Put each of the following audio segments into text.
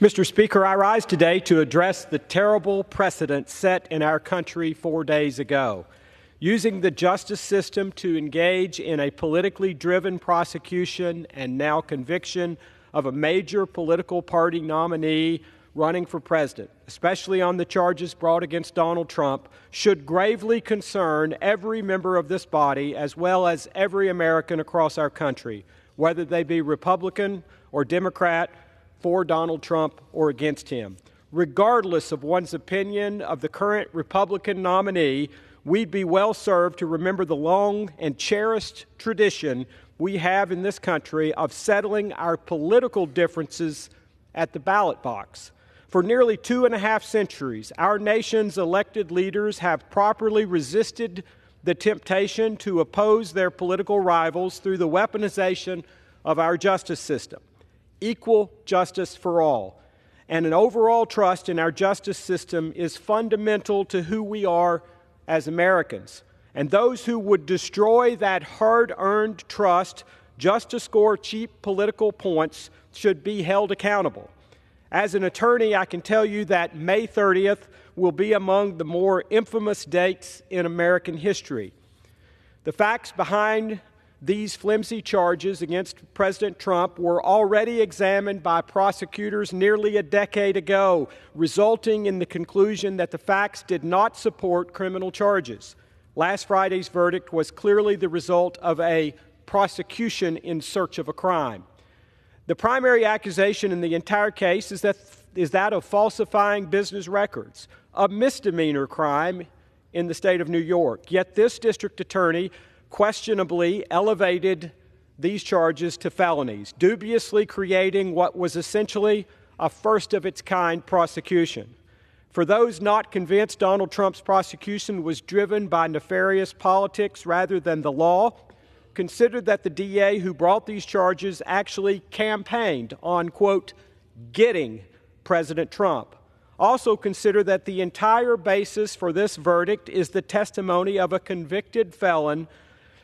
Mr. Speaker, I rise today to address the terrible precedent set in our country 4 days ago. Using the justice system to engage in a politically driven prosecution and now conviction of a major political party nominee running for president, especially on the charges brought against Donald Trump, should gravely concern every member of this body as well as every American across our country, whether they be Republican or Democrat, for Donald Trump or against him. Regardless of one's opinion of the current Republican nominee, we'd be well served to remember the long and cherished tradition we have in this country of settling our political differences at the ballot box. For nearly 2.5 centuries, our nation's elected leaders have properly resisted the temptation to oppose their political rivals through the weaponization of our justice system. Equal justice for all, and an overall trust in our justice system is fundamental to who we are as Americans. And those who would destroy that hard-earned trust just to score cheap political points should be held accountable. As an attorney, I can tell you that May 30th will be among the more infamous dates in American history. The facts behind these flimsy charges against President Trump were already examined by prosecutors nearly a decade ago, resulting in the conclusion that the facts did not support criminal charges. Last Friday's verdict was clearly the result of a prosecution in search of a crime. The primary accusation in the entire case is that of falsifying business records, a misdemeanor crime in the state of New York. Yet this district attorney questionably elevated these charges to felonies, dubiously creating what was essentially a first-of-its-kind prosecution. For those not convinced Donald Trump's prosecution was driven by nefarious politics rather than the law, consider that the DA who brought these charges actually campaigned on, quote, getting President Trump. Also consider that the entire basis for this verdict is the testimony of a convicted felon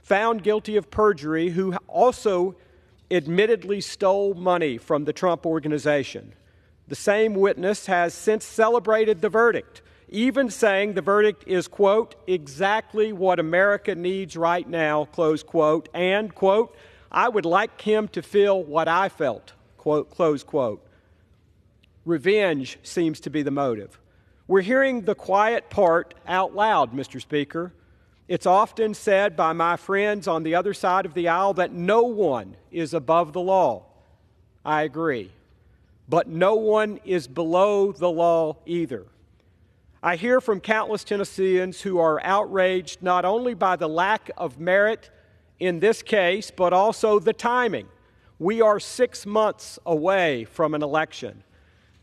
found guilty of perjury who also admittedly stole money from the Trump organization. The same witness has since celebrated the verdict, even saying the verdict is, quote, exactly what America needs right now, close quote, and, quote, I would like him to feel what I felt, quote, close quote. Revenge seems to be the motive. We're hearing the quiet part out loud, Mr. Speaker. It's often said by my friends on the other side of the aisle that no one is above the law. I agree. But no one is below the law either. I hear from countless Tennesseans who are outraged not only by the lack of merit in this case, but also the timing. We are 6 months away from an election.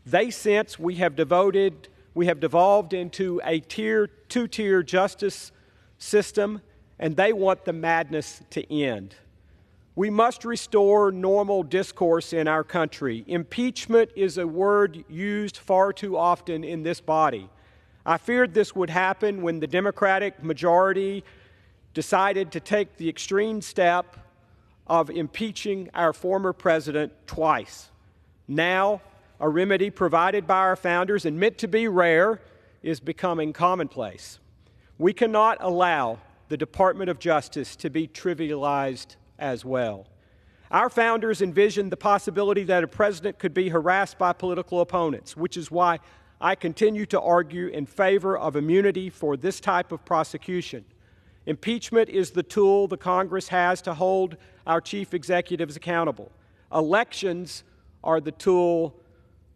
They sense we have devolved into a two-tier justice system, and they want the madness to end. We must restore normal discourse in our country. Impeachment is a word used far too often in this body. I feared this would happen when the Democratic majority decided to take the extreme step of impeaching our former president twice. Now, a remedy provided by our founders and meant to be rare is becoming commonplace. We cannot allow the Department of Justice to be trivialized as well. Our founders envisioned the possibility that a president could be harassed by political opponents, which is why I continue to argue in favor of immunity for this type of prosecution. Impeachment is the tool the Congress has to hold our chief executives accountable. Elections are the tool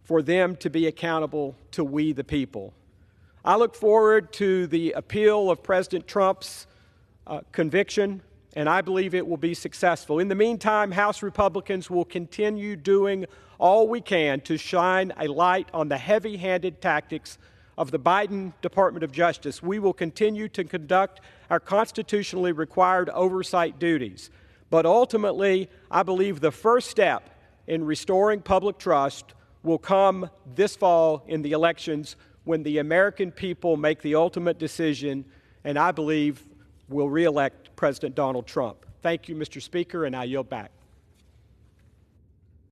for them to be accountable to we the people. I look forward to the appeal of President Trump's conviction, and I believe it will be successful. In the meantime, House Republicans will continue doing all we can to shine a light on the heavy-handed tactics of the Biden Department of Justice. We will continue to conduct our constitutionally required oversight duties. But ultimately, I believe the first step in restoring public trust will come this fall in the elections when the American people make the ultimate decision, and I believe will re-elect President Donald Trump. Thank you, Mr. Speaker, and I yield back.